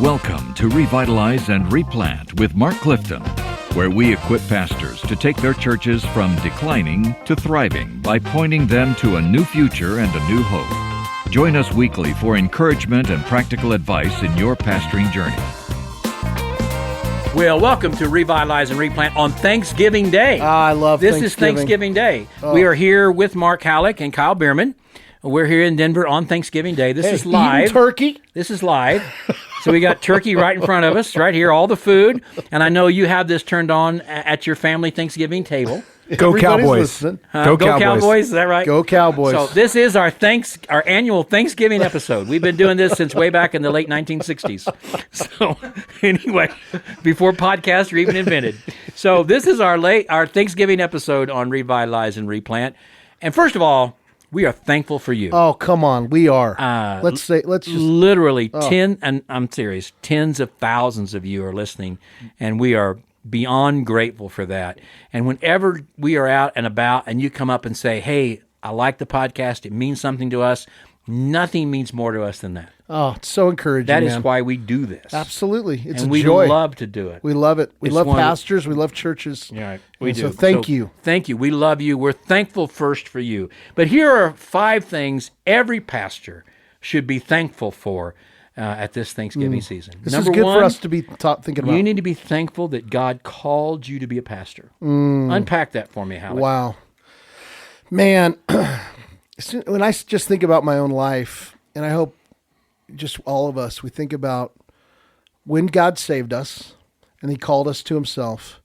Welcome to Revitalize and Replant with Mark Clifton, where we equip pastors to take their churches from declining to thriving by pointing them to a new future and a new hope. Join us weekly for encouragement and practical advice in your pastoring journey. Well, welcome to Revitalize and Replant on Thanksgiving Day. I love Thanksgiving. This is Thanksgiving Day. Oh. We are here with Mark Hallock and Kyle Bierman. We're here in Denver on Thanksgiving Day. This is live. Turkey? This is live. So we got turkey right in front of us, right here, all the food. And I know you have this turned on at your family Thanksgiving table. Go Cowboys. Go Cowboys, is that right? Go Cowboys. So this is our annual Thanksgiving episode. We've been doing this since way back in the late 1960s. So anyway, before podcasts were even invented. So this is our Thanksgiving episode on Revitalize and Replant. And first of all, we are thankful for you. Oh, come on. We are. Let's just literally and I'm serious, tens of thousands of you are listening, and we are beyond grateful for that. And whenever we are out and about and you come up and say, hey, I like the podcast, it means something to us, nothing means more to us than that. Oh, it's so encouraging, That is why we do this. Absolutely. It's and a joy. We love to do it. We love it. We love pastors. We love churches. Yeah, we do. So thank you. Thank you. We love you. We're thankful first for you. But here are 5 things every pastor should be thankful for at this Thanksgiving season. This Number is good one, for us to be thinking about. You need to be thankful that God called you to be a pastor. Unpack that for me, Halleck. Wow. Man, when I just think about my own life, and I hope just all of us, we think about when God saved us and he called us to himself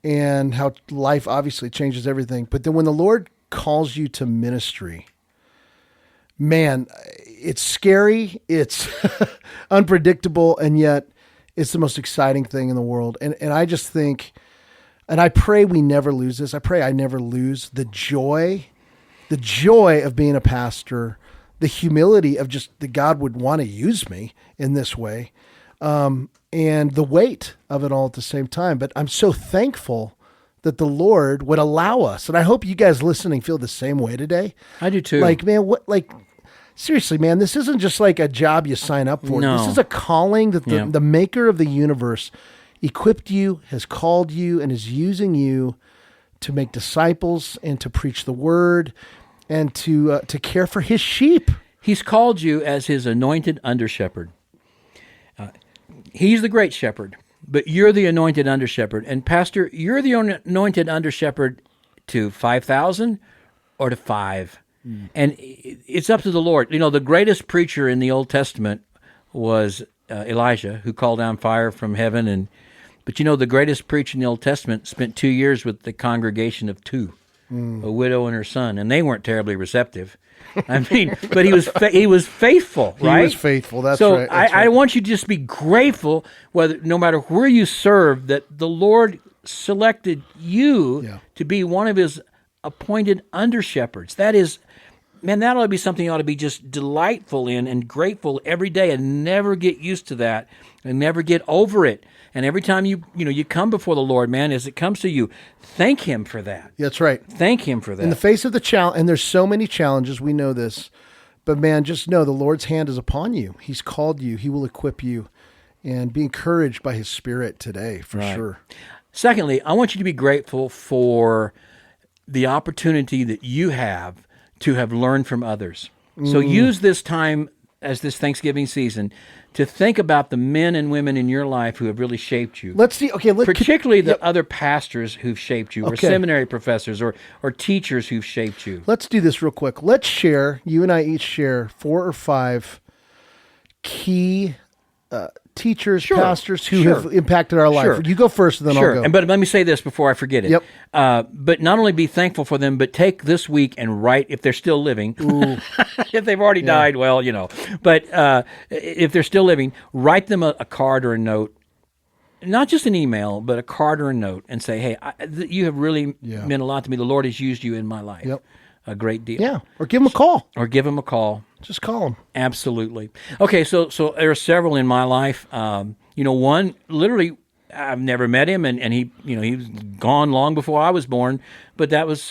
and how life obviously changes everything. But then when the Lord calls you to ministry, man, it's scary, it's unpredictable, and yet it's the most exciting thing in the world. And I just think, and I pray we never lose this. I pray I never lose the joy of being a pastor, the humility of just that God would want to use me in this way, and the weight of it all at the same time. But I'm so thankful that the Lord would allow us. And I hope you guys listening feel the same way today. I do too. Seriously, man, this isn't just like a job you sign up for. No. This is a calling that the maker of the universe equipped you, has called you, and is using you to make disciples and to preach the word and to care for his sheep. He's called you as his anointed under-shepherd. He's the great shepherd, but you're the anointed under-shepherd. And Pastor, you're the anointed under-shepherd to 5,000 or to 5. And it's up to the Lord. You know, the greatest preacher in the Old Testament was Elijah, who called down fire from heaven. But you know, the greatest preacher in the Old Testament spent 2 years with the congregation of 2. A widow and her son, and they weren't terribly receptive. I mean, but he was faithful, right? He was faithful. That's so right. That's I want you to just be grateful, no matter where you serve, that the Lord selected you to be one of his appointed under shepherds. That is, man, that ought to be something you ought to be just delightful in and grateful every day, and never get used to that, and never get over it. And every time you come before the Lord, man, as it comes to you, thank him for that. That's right. Thank him for that. In the face of the challenge, and there's so many challenges, we know this, but man, just know the Lord's hand is upon you. He's called you. He will equip you, and be encouraged by his Spirit today, for sure. Secondly, I want you to be grateful for the opportunity that you have to have learned from others. So use this time as this Thanksgiving season to think about the men and women in your life who have really shaped you. Let's see. Okay, particularly the other pastors who've shaped you, or seminary professors, or teachers who've shaped you. Let's do this real quick. Let's share. You and I each share 4 or 5 key teachers, pastors who have impacted our life. You go first, and then I'll go. But let me say this before I forget it. Yep. But not only be thankful for them, but take this week and write, if they're still living. If they've already died, well, you know. But if they're still living, write them a card or a note. Not just an email, but a card or a note, and say, hey, you have really meant a lot to me. The Lord has used you in my life. Yep. A great deal. Yeah, or give them a call. Just call them. Absolutely. Okay, so there are several in my life. One, literally, I've never met him, and he, he was gone long before I was born. But that was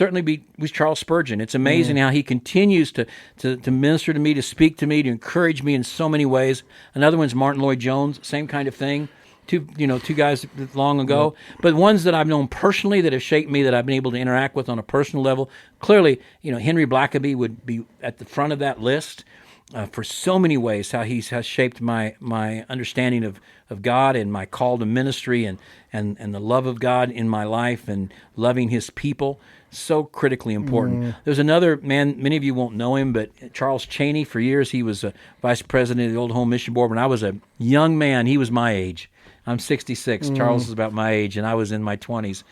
was Charles Spurgeon. It's amazing how he continues to minister to me, to speak to me, to encourage me in so many ways. Another one's Martin Lloyd-Jones, same kind of thing. Two guys long ago, but ones that I've known personally that have shaped me, that I've been able to interact with on a personal level. Clearly, Henry Blackaby would be at the front of that list for so many ways. How he has shaped my understanding of God and my call to ministry and the love of God in my life and loving His people. So critically important. There's another man, many of you won't know him, but Charles Cheney. For years, he was a vice president of the Old Home Mission Board. When I was a young man, he was my age. I'm 66. Charles is about my age, and I was in my 20s.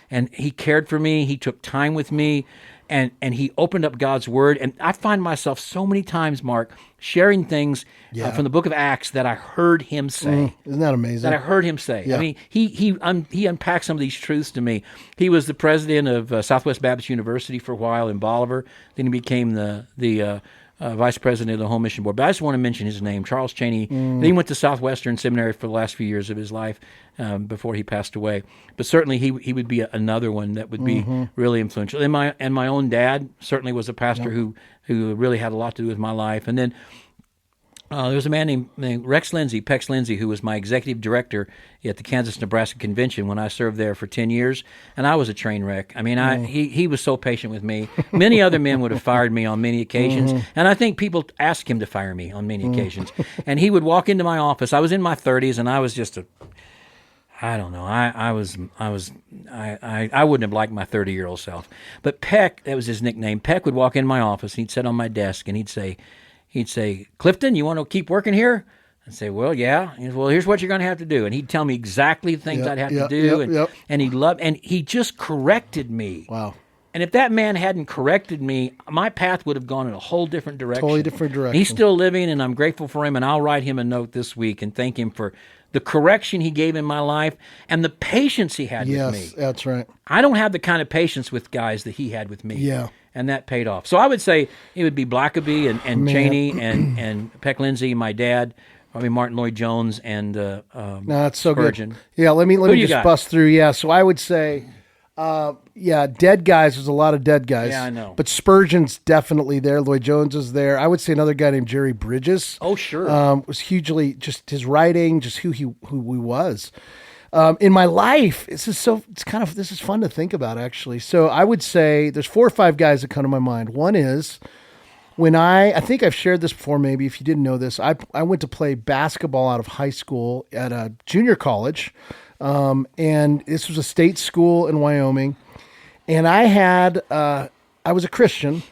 And he cared for me. He took time with me, and he opened up God's Word. And I find myself so many times, Mark, sharing things from the book of Acts that I heard him say. Isn't that amazing? That I heard him say. Yeah. I mean, he unpacked some of these truths to me. He was the president of Southwest Baptist University for a while in Bolivar. Then he became the vice president of the Home Mission Board. But I just want to mention his name, Charles Cheney. He went to Southwestern Seminary for the last few years of his life before he passed away. But certainly he would be another one that would be really influential. And my own dad certainly was a pastor who really had a lot to do with my life. And then there was a man named Pex Lindsay, who was my executive director at the Kansas-Nebraska Convention when I served there for 10 years, and I was a train wreck. I mean, he was so patient with me. Many other men would have fired me on many occasions, and I think people asked him to fire me on many occasions. And he would walk into my office. I was in my 30s, and I was just I don't know. I wouldn't have liked my 30-year-old self. But Peck, that was his nickname. Peck would walk in my office, and he'd sit on my desk, and he'd say, Clifton, you want to keep working here? I'd say, well, yeah. He said, well, here's what you're going to have to do. And he'd tell me exactly the things I'd have to do. And he just corrected me. Wow. And if that man hadn't corrected me, my path would have gone in a whole different direction. Totally different direction. He's still living, and I'm grateful for him, and I'll write him a note this week and thank him for the correction he gave in my life and the patience he had with me. Yes, that's right. I don't have the kind of patience with guys that he had with me. Yeah. And that paid off. So I would say it would be Blackaby and Cheney and Peck Lindsay, my dad, probably Martin Lloyd-Jones, and No, that's so Spurgeon. good. Yeah, let me just got? bust through. Yeah, so I would say, dead guys. There's a lot of dead guys. Yeah, I know. But Spurgeon's definitely there. Lloyd-Jones is there. I would say another guy named Jerry Bridges. Oh, sure. Was hugely, just his writing, just who he was. In my life, this is fun to think about, actually. So I would say there's 4 or 5 guys that come to my mind. One is when I think I've shared this before, maybe if you didn't know this, I went to play basketball out of high school at a junior college. And this was a state school in Wyoming. And I was a Christian,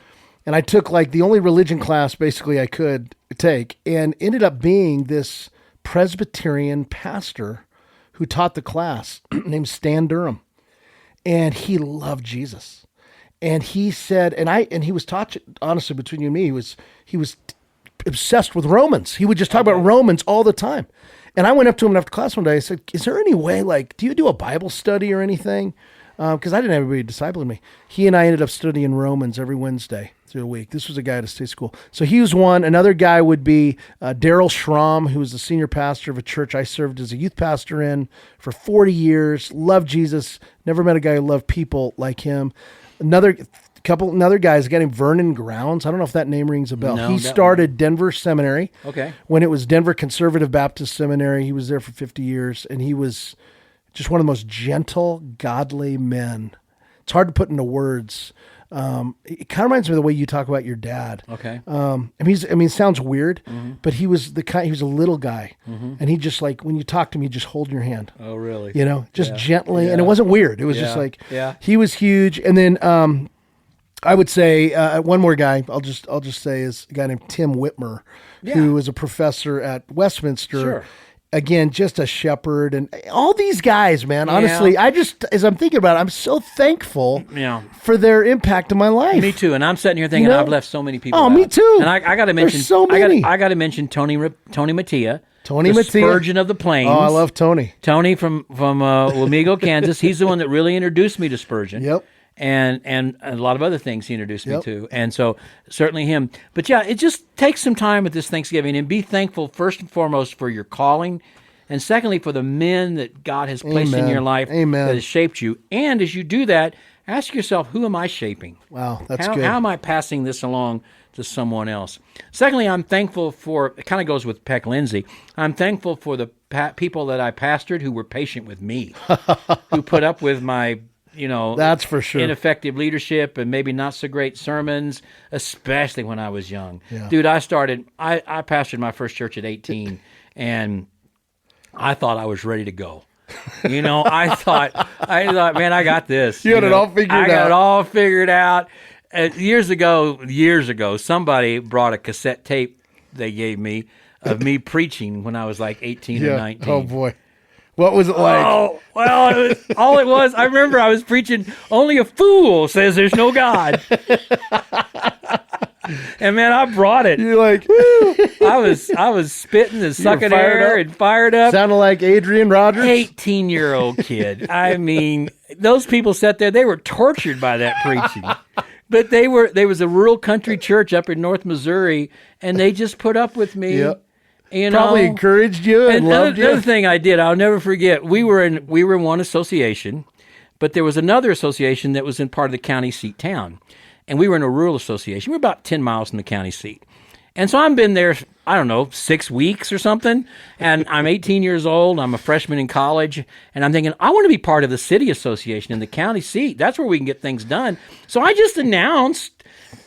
and I took like the only religion class basically I could take, and ended up being this Presbyterian pastor who taught the class named Stan Durham. And he loved Jesus. And he said, and he was taught, honestly, between you and me, he was obsessed with Romans. He would just talk about Romans all the time. And I went up to him after class one day. I said, is there any way, do you do a Bible study or anything? Because I didn't have anybody discipling me. He and I ended up studying Romans every Wednesday through the week. This was a guy at a state school. So he was one. Another guy would be Daryl Schramm, who was the senior pastor of a church I served as a youth pastor in for 40 years. Loved Jesus. Never met a guy who loved people like him. Another guys, a guy named Vernon Grounds. I don't know if that name rings a bell. No, he started Denver Seminary. Okay. When it was Denver Conservative Baptist Seminary. He was there for 50 years, and he was just one of the most gentle, godly men. It's hard to put into words. It kind of reminds me of the way you talk about your dad. Okay. It sounds weird, but he was he was a little guy, and he just when you talk to him, he'd just hold your hand. Oh, really? Just gently, and it wasn't weird. It was just he was huge. And then I would say one more guy. I'll just say is a guy named Tim Whitmer, who was a professor at Westminster. Sure. Again, just a shepherd, and all these guys, man. Honestly, as I'm thinking about it, I'm so thankful for their impact in my life. Me too. And I'm sitting here thinking I've left so many people. Oh, out. me too. And I got to mention There's so many. I got to mention Tony Mattia. Tony the Mattia. Spurgeon of the Plains. Oh, I love Tony. Tony from Wamego, Kansas. He's the one that really introduced me to Spurgeon. Yep. And a lot of other things he introduced me to. And so certainly him. But it just takes some time at this Thanksgiving and be thankful first and foremost for your calling, And secondly, for the men that God has placed in your life Amen. that has shaped you. And as you do that, ask yourself, who am I shaping? Wow, that's How good. am I passing this along to someone else? Secondly, I'm thankful for, it kind of goes with Peck Lindsay, I'm thankful for the people that I pastored who were patient with me, who put up with my, That's for sure. ineffective leadership and maybe not so great sermons, especially when I was young. Yeah. Dude, I pastored my first church at 18, and I thought I was ready to go. I thought, man, I got this. You had it all figured out. I got it all figured out. Years ago, somebody brought a cassette tape they gave me of me preaching when I was like 18 or 19. Oh boy, what was it like? Oh, well, all it was, I remember I was preaching, only a fool says there's no God. And man, I brought it. You're like, I was spitting and sucking air and fired up. Sounded like Adrian Rogers. 18-year-old kid. I mean, those people sat there, they were tortured by that preaching. But there was a rural country church up in North Missouri, and they just put up with me. Yep. Probably encouraged you and loved you. Another thing I did, I'll never forget, we were in one association, but there was another association that was in part of the county seat town. And we were in a rural association. We were about 10 miles from the county seat. And so I've been there, 6 weeks or something. And I'm 18 years old. I'm a freshman in college. And I'm thinking, I want to be part of the city association in the county seat. That's where we can get things done. So I just announced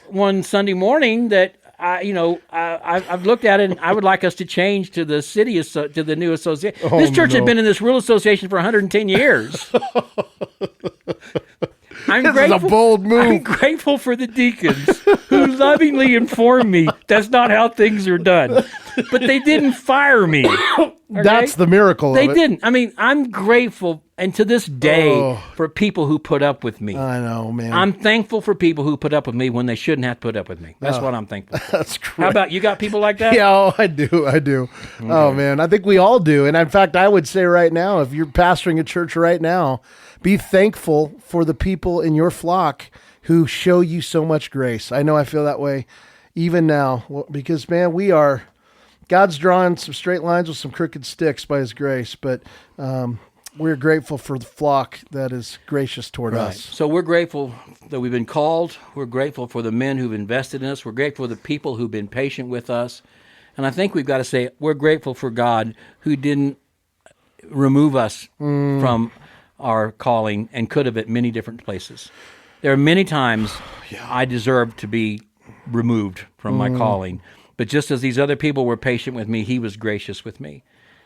one Sunday morning that, I've looked at it and I would like us to change to the city, to the new association. This church had been in this rural association for 110 years. This is a bold move. I'm grateful for the deacons who lovingly informed me that's not how things are done. But they didn't fire me. Okay? That's the miracle They of it. didn't. I mean, I'm grateful, and to this day, for people who put up with me. I know, man. I'm thankful for people who put up with me when they shouldn't have to put up with me. That's what I'm thankful for. That's great. How about you? Got people like that? Yeah, I do. Okay. Oh, man. I think we all do. And in fact, I would say right now, if you're pastoring a church right now, be thankful for the people in your flock who show you so much grace. I know I feel that way even now because, man, God's drawing some straight lines with some crooked sticks by his grace, but we're grateful for the flock that is gracious toward us. So we're grateful that we've been called. We're grateful for the men who've invested in us. We're grateful for the people who've been patient with us. And I think we've got to say we're grateful for God who didn't remove us from our calling and could have at many different places. There are many times I deserved to be removed from my calling. But just as these other people were patient with me, he was gracious with me,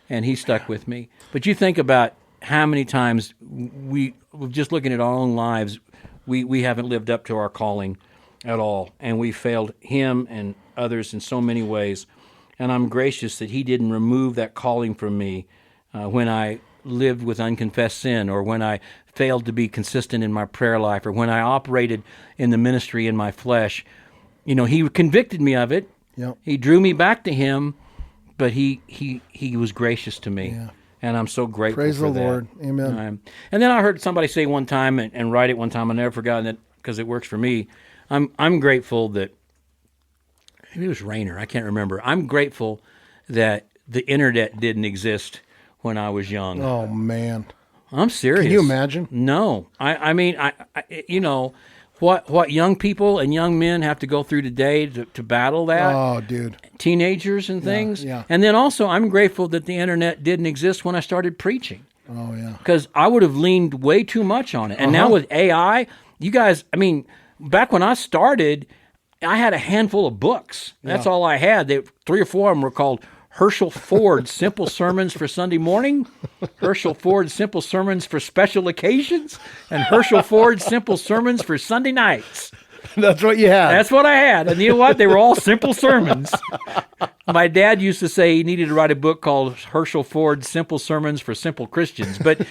and he stuck with me. But you think about how many times we're just looking at our own lives, we haven't lived up to our calling at all, and we failed him and others in so many ways. And I'm gracious that he didn't remove that calling from me when I lived with unconfessed sin, or when I failed to be consistent in my prayer life, or when I operated in the ministry in my flesh. He convicted me of it. Yep. He drew me back to him, but he was gracious to me. Yeah. And I'm so grateful Praise for the that. Lord. Amen. And then I heard somebody say one time, and write it one time, I've never forgotten it because it works for me. I'm grateful that, maybe it was Rayner, I can't remember. I'm grateful that the internet didn't exist when I was young. Oh, man. I'm serious. Can you imagine? No. I mean, what young people and young men have to go through today to battle that. Oh, dude. Teenagers and things. Yeah. And then also, I'm grateful that the internet didn't exist when I started preaching. Oh, yeah. Because I would have leaned way too much on it. And now with AI, you guys, I mean, back when I started, I had a handful of books. That's all I had. 3 or 4 of them were called Herschel Ford Simple Sermons for Sunday Morning, Herschel Ford Simple Sermons for Special Occasions, and Herschel Ford Simple Sermons for Sunday nights. That's what you had. That's what I had. And you know what? They were all simple sermons. My dad used to say he needed to write a book called Herschel Ford Simple Sermons for Simple Christians. But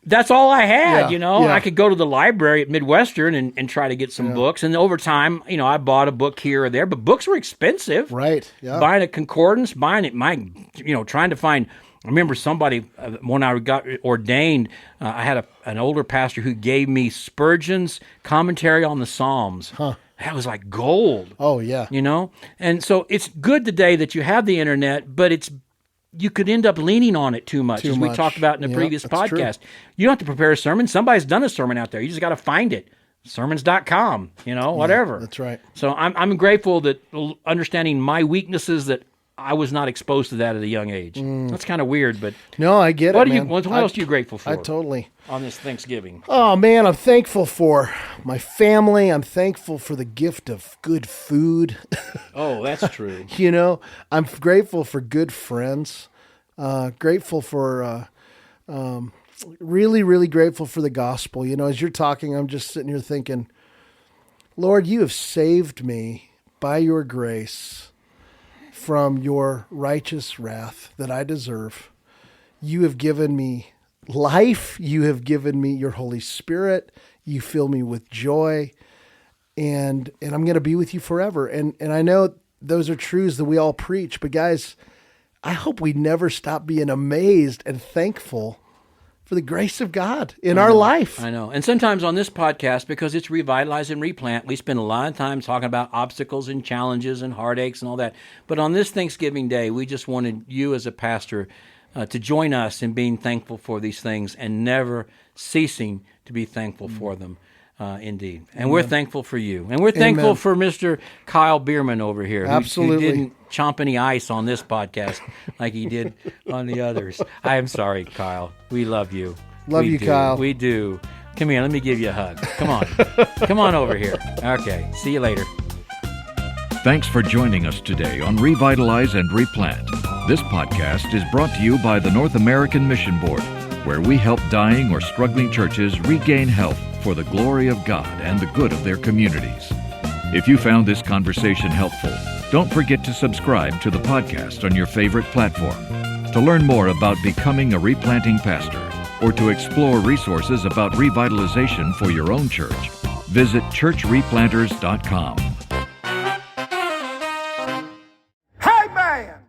that's all I had, Yeah. I could go to the library at Midwestern and try to get some books. And over time, I bought a book here or there. But books were expensive. Right, yeah. Buying a concordance, trying to find... I remember somebody, when I got ordained, I had an older pastor who gave me Spurgeon's commentary on the Psalms. Huh. That was like gold. Oh, yeah. And so it's good today that you have the internet, but you could end up leaning on it too much, as we talked about in the previous podcast. True. You don't have to prepare a sermon. Somebody's done a sermon out there. You just got to find it. Sermons.com, whatever. Yeah, that's right. So I'm grateful that understanding my weaknesses, that I was not exposed to that at a young age. That's kind of weird, but no, I get it, man. What else are you grateful for? I totally. On this Thanksgiving. Oh, man, I'm thankful for my family. I'm thankful for the gift of good food. Oh, that's true. I'm grateful for good friends. Grateful for, really, really grateful for the gospel. As you're talking, I'm just sitting here thinking, Lord, you have saved me by your grace from your righteous wrath that I deserve. You have given me life. You have given me your Holy Spirit. You fill me with joy, and I'm going to be with you forever. And I know those are truths that we all preach, but guys, I hope we never stop being amazed and thankful for the grace of God in our life. I know. And sometimes on this podcast, because it's Revitalize and Replant, we spend a lot of time talking about obstacles and challenges and heartaches and all that. But on this Thanksgiving Day, we just wanted you as a pastor to join us in being thankful for these things and never ceasing to be thankful for them. Indeed. And we're thankful for you. And we're thankful for Mr. Kyle Bierman over here. Absolutely. Who didn't chomp any ice on this podcast like he did on the others. I am sorry, Kyle. We love you. Love you, Kyle. We do. Come here. Let me give you a hug. Come on. Come on over here. Okay. See you later. Thanks for joining us today on Revitalize and Replant. This podcast is brought to you by the North American Mission Board, where we help dying or struggling churches regain health for the glory of God and the good of their communities. If you found this conversation helpful, don't forget to subscribe to the podcast on your favorite platform. To learn more about becoming a replanting pastor or to explore resources about revitalization for your own church, visit churchreplanters.com.